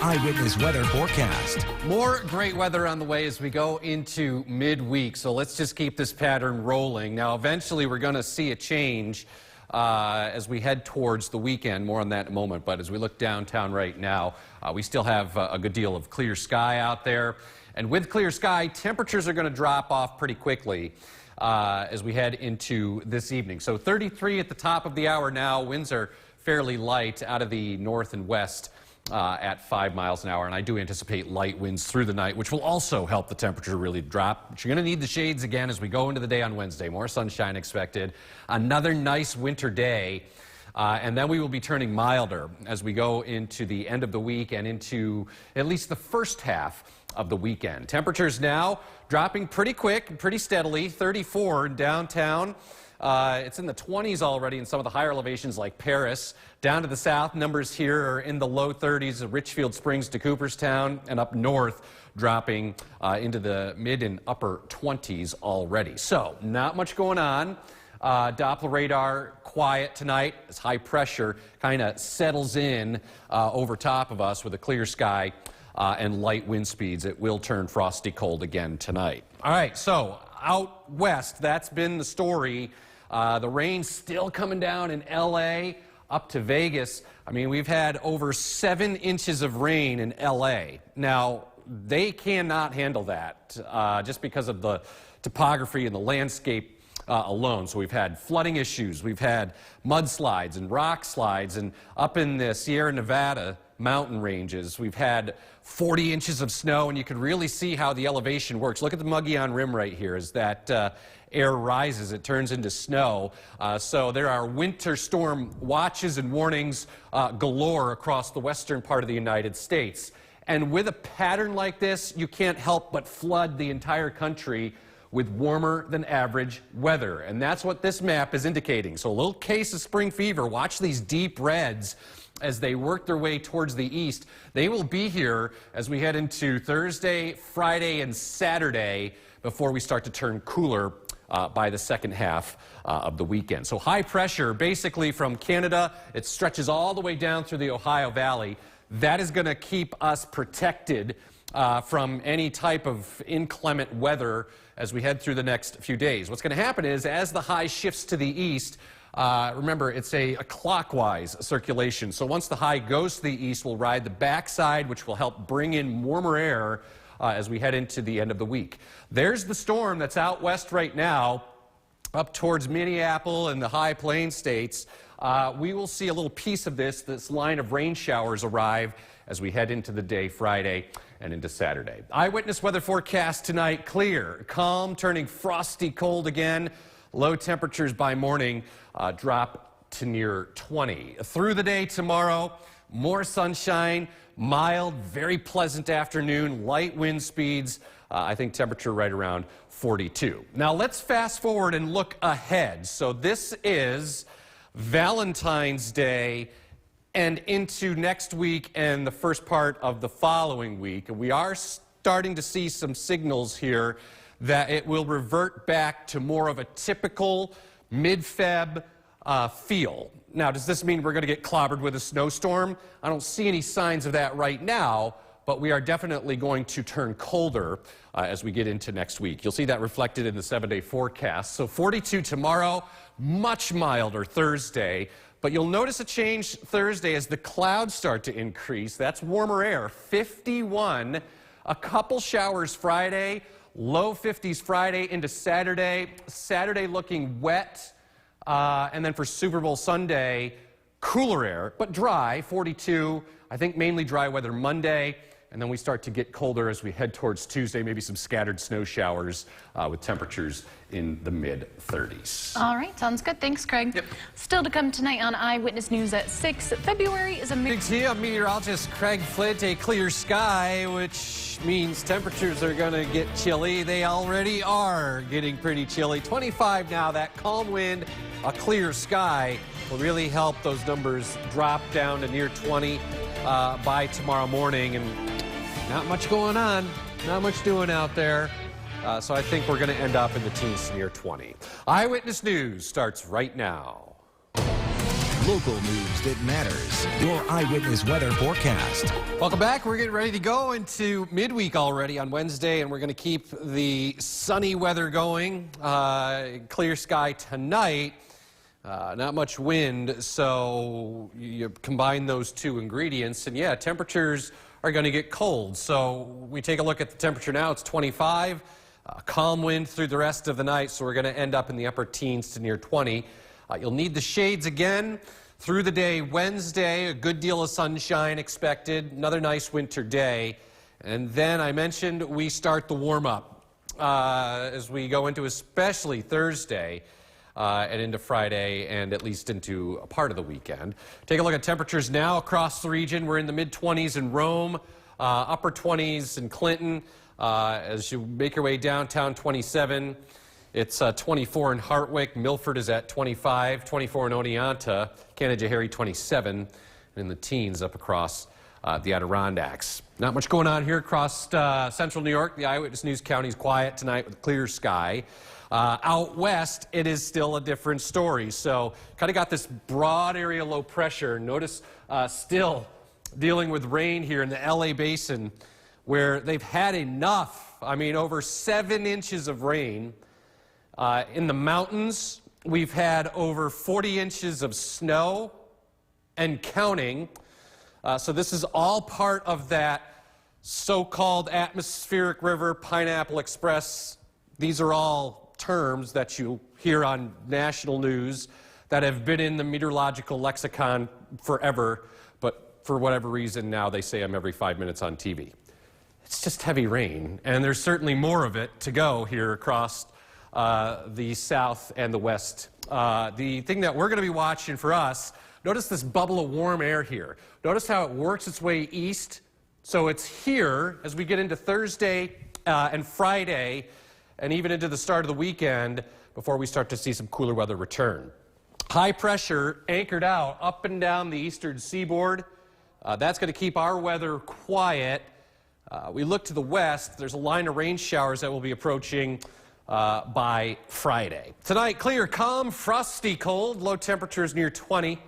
Eyewitness Weather forecast. More great weather on the way as we go into midweek. So let's just keep this pattern rolling. Now, eventually, we're going to see a change as we head towards the weekend. More on that in a moment. But as we look downtown right now, we still have a good deal of clear sky out there. And with clear sky, temperatures are going to drop off pretty quickly as we head into this evening. So 33 at the top of the hour now. Winds are fairly light out of the north and west at 5 miles an hour, and I do anticipate light winds through the night, which will also help the temperature really drop. But you're going to need the shades again as we go into the day on Wednesday. More sunshine expected. Another nice winter day, and then we will be turning milder as we go into the end of the week and into at least the first half of the weekend. Temperatures now dropping pretty quick, pretty steadily. 34 in downtown. It's in the 20s already in some of the higher elevations like Paris. Down to the south, numbers here are in the low 30s, Richfield Springs to Cooperstown, and up north dropping into the mid and upper 20s already. So not much going on. Doppler radar quiet tonight as high pressure kind of settles in over top of us with a clear sky and light wind speeds. It will turn frosty cold again tonight. All right, so out west, that's been the story. The rain still coming down in L.A. up to Vegas. I mean, we've had over 7 inches of rain in L.A. Now, they cannot handle that just because of the topography and the landscape alone. So we've had flooding issues. We've had mudslides and rock slides. And up in the Sierra Nevada mountain ranges, we've had 40 inches of snow, and you can really see how the elevation works. Look at the Mogollon Rim right here. As that air rises, it turns into snow. So there are winter storm watches and warnings galore across the western part of the United States. And with a pattern like this, you can't help but flood the entire country with warmer than average weather. And that's what this map is indicating. So a little case of spring fever. Watch these deep reds as they work their way towards the east. They will be here as we head into Thursday, Friday, and Saturday before we start to turn cooler by the second half of the weekend. So high pressure basically from Canada. It stretches all the way down through the Ohio Valley. That is going to keep us protected from any type of inclement weather as we head through the next few days. What's going to happen is as the high shifts to the east, remember, it's a clockwise circulation. So once the high goes to the east, we'll ride the backside, which will help bring in warmer air as we head into the end of the week. There's the storm that's out west right now, up towards Minneapolis and the High Plains states. We will see a little piece of this line of rain showers arrive as we head into the day Friday and into Saturday. Eyewitness weather forecast tonight: clear, calm, turning frosty cold again. Low temperatures by morning drop to near 20. Through the day tomorrow, more sunshine, mild, very pleasant afternoon, light wind speeds. I think temperature right around 42. Now let's fast forward and look ahead. So this is Valentine's Day and into next week and the first part of the following week. We are starting to see some signals here that it will revert back to more of a typical mid-Feb feel. Now, does this mean we're going to get clobbered with a snowstorm? I don't see any signs of that right now, but we are definitely going to turn colder as we get into next week. You'll see that reflected in the 7-day forecast. So 42 tomorrow, much milder Thursday. But you'll notice a change Thursday as the clouds start to increase. That's warmer air. 51, a couple showers Friday, low 50s Friday into Saturday. Saturday looking wet. And then for Super Bowl Sunday, cooler air, but dry, 42. I think mainly dry weather Monday. And then we start to get colder as we head towards Tuesday, maybe some scattered snow showers with temperatures in the mid-30s. All right, sounds good. Thanks, Craig. Yep. Still to come tonight on Eyewitness News at 6. February is a mix. I'm meteorologist Craig Flint. A clear sky, which means temperatures are going to get chilly. They already are getting pretty chilly. 25 now. That calm wind, a clear sky will really help those numbers drop down to near 20 by tomorrow morning. And not much going on, not much doing out there. So I think we're going to end up in the teens near 20. Eyewitness News starts right now. Local news that matters. Your Eyewitness Weather forecast. Welcome back. We're getting ready to go into midweek already on Wednesday, and we're going to keep the sunny weather going. Clear sky tonight. Not much wind, so you combine those two ingredients, and yeah, temperatures are going to get cold. So we take a look at the temperature now. It's 25. Calm wind through the rest of the night, so we're going to end up in the upper teens to near 20. You'll need the shades again through the day. Wednesday, a good deal of sunshine expected. Another nice winter day. And then I mentioned we start the warm-up as we go into especially Thursday and into Friday and at least into a part of the weekend. Take a look at temperatures now across the region. We're in the mid-20s in Rome, upper 20s in Clinton. As you make your way downtown, 27. It's 24 in Hartwick. Milford is at 25. 24 in Oneonta. Canajoharie 27. And in the teens up across the Adirondacks. Not much going on here across central New York. The Eyewitness News County is quiet tonight with clear sky. Out west, it is still a different story. So kind of got this broad area low pressure. Notice still dealing with rain here in the LA basin where they've had enough. I mean, over 7 inches of rain. In the mountains, we've had over 40 inches of snow and counting. So this is all part of that so-called atmospheric river, Pineapple Express. These are all terms that you hear on national news that have been in the meteorological lexicon forever, but for whatever reason now they say them every 5 minutes on TV. It's just heavy rain, and there's certainly more of it to go here across the south and the west. The thing that we're going to be watching for us, notice this bubble of warm air here. Notice how it works its way east. So it's here as we get into Thursday and Friday and even into the start of the weekend before we start to see some cooler weather return. High pressure anchored out up and down the eastern seaboard. That's going to keep our weather quiet. We look to the west. There's a line of rain showers that will be approaching by Friday. Tonight, clear, calm, frosty cold, low temperatures near 20.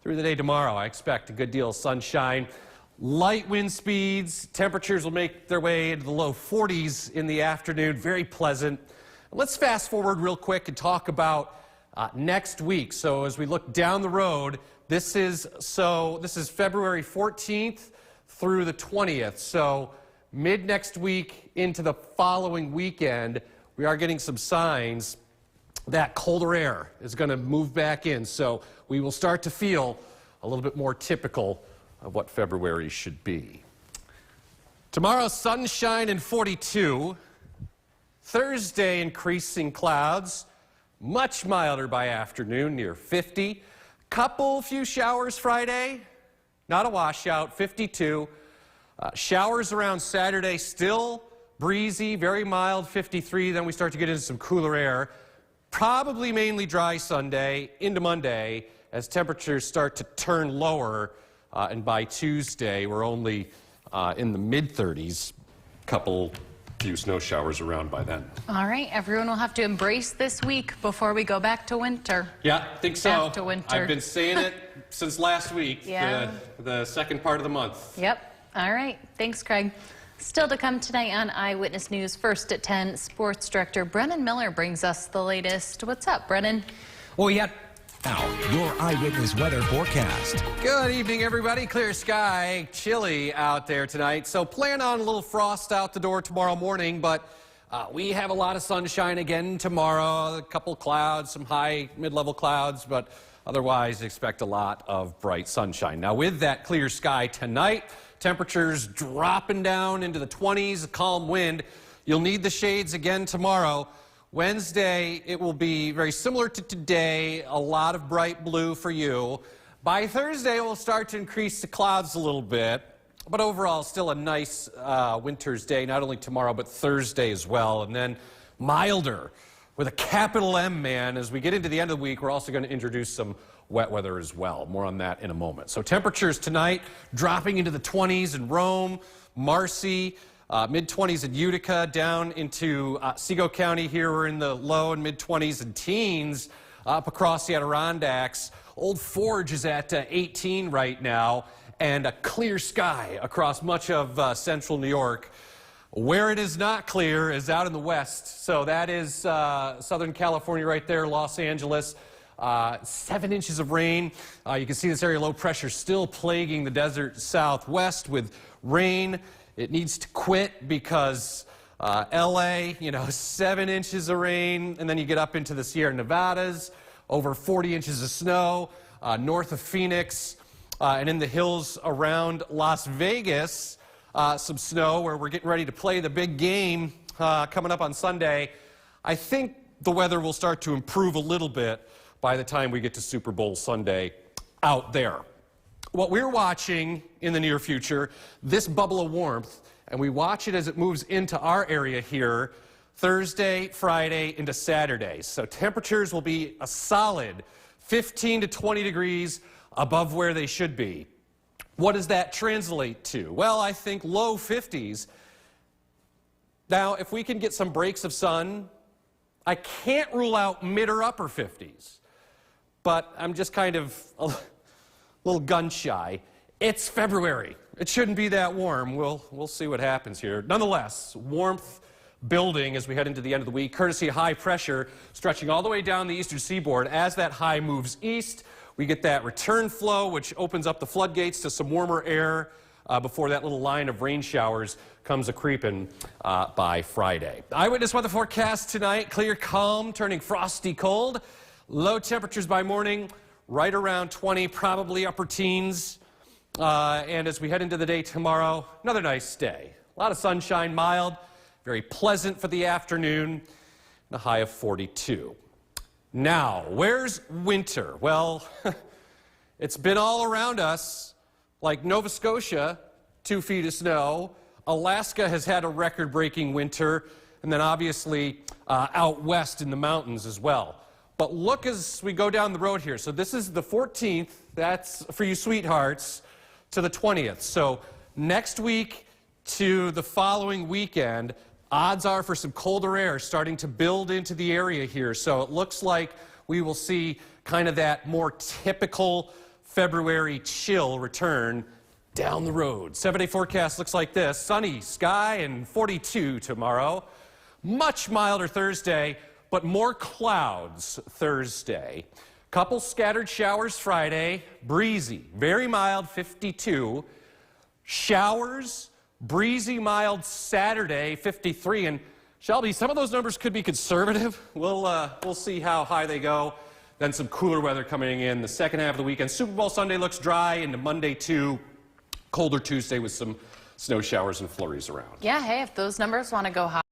Through the day tomorrow, I expect a good deal of sunshine. Light wind speeds, temperatures will make their way into the low 40s in the afternoon, very pleasant. Let's fast forward real quick and talk about next week. So as we look down the road, this is February 14th through the 20th. So mid next week into the following weekend, we are getting some signs that colder air is going to move back in. So we will start to feel a little bit more typical of what February should be. Tomorrow, sunshine and 42. Thursday, increasing clouds. Much milder by afternoon, near 50. Few showers Friday. Not a washout, 52. Showers around Saturday, still breezy, very mild, 53. Then we start to get into some cooler air. Probably mainly dry Sunday into Monday as temperatures start to turn lower. And by Tuesday, we're only in the mid-30s. Few snow showers around by then. All right, everyone will have to embrace this week before we go back to winter. Yeah, I think so. Back to winter. I've been saying it since last week, Yeah. the second part of the month. Yep. All right. Thanks, Craig. Still to come tonight on Eyewitness News. First at 10, Sports Director Brennan Miller brings us the latest. What's up, Brennan? Well, now, your Eyewitness Weather forecast. Good evening, everybody. Clear sky, chilly out there tonight. So plan on a little frost out the door tomorrow morning, but we have a lot of sunshine again tomorrow. A couple clouds, some high mid-level clouds, but otherwise expect a lot of bright sunshine. Now, with that clear sky tonight, temperatures dropping down into the 20s, a calm wind. You'll need the shades again tomorrow. Wednesday, it will be very similar to today, a lot of bright blue for you. By Thursday, we'll start to increase the clouds a little bit, but overall, still a nice winter's day, not only tomorrow, but Thursday as well. And then milder with a capital M, man. As we get into the end of the week, we're also going to introduce some wet weather as well. More on that in a moment. So temperatures tonight dropping into the 20s in Rome, Marcy, mid-20s in Utica, down into Otsego County here. We're in the low and mid-20s and teens up across the Adirondacks. Old Forge is at 18 right now, and a clear sky across much of central New York. Where it is not clear is out in the west. So that is Southern California right there, Los Angeles. 7 inches of rain. You can see this area low pressure still plaguing the desert southwest with rain. It needs to quit because LA, 7 inches of rain, and then you get up into the Sierra Nevadas, over 40 inches of snow, north of Phoenix, and in the hills around Las Vegas, some snow where we're getting ready to play the big game coming up on Sunday. I think the weather will start to improve a little bit by the time we get to Super Bowl Sunday out there. What we're watching in the near future, this bubble of warmth, and we watch it as it moves into our area here Thursday, Friday, into Saturday. So temperatures will be a solid 15 to 20 degrees above where they should be. What does that translate to? Well, I think low 50s. Now, if we can get some breaks of sun, I can't rule out mid or upper 50s. But I'm just kind of a little gun shy. It's February. It shouldn't be that warm. We'll see what happens here. Nonetheless, warmth building as we head into the end of the week, courtesy of high pressure stretching all the way down the eastern seaboard. As that high moves east, we get that return flow, which opens up the floodgates to some warmer air before that little line of rain showers comes a-creeping by Friday. Eyewitness weather forecast tonight, clear, calm, turning frosty cold. Low temperatures by morning, right around 20, probably upper teens. And as we head into the day tomorrow, another nice day. A lot of sunshine, mild, very pleasant for the afternoon, and a high of 42. Now, where's winter? Well, it's been all around us, like Nova Scotia, 2 feet of snow. Alaska has had a record-breaking winter, and then obviously out west in the mountains as well. But look as we go down the road here. So this is the 14th, that's for you sweethearts, to the 20th. So next week to the following weekend, odds are for some colder air starting to build into the area here. So it looks like we will see kind of that more typical February chill return down the road. 7-day forecast looks like this. Sunny sky and 42 tomorrow. Much milder Thursday, but more clouds Thursday. Couple scattered showers Friday. Breezy, very mild, 52. Showers, breezy, mild Saturday, 53. And Shelby, some of those numbers could be conservative. We'll see how high they go. Then some cooler weather coming in the second half of the weekend. Super Bowl Sunday looks dry into Monday too. Colder Tuesday with some snow showers and flurries around. Yeah, hey, if those numbers want to go high.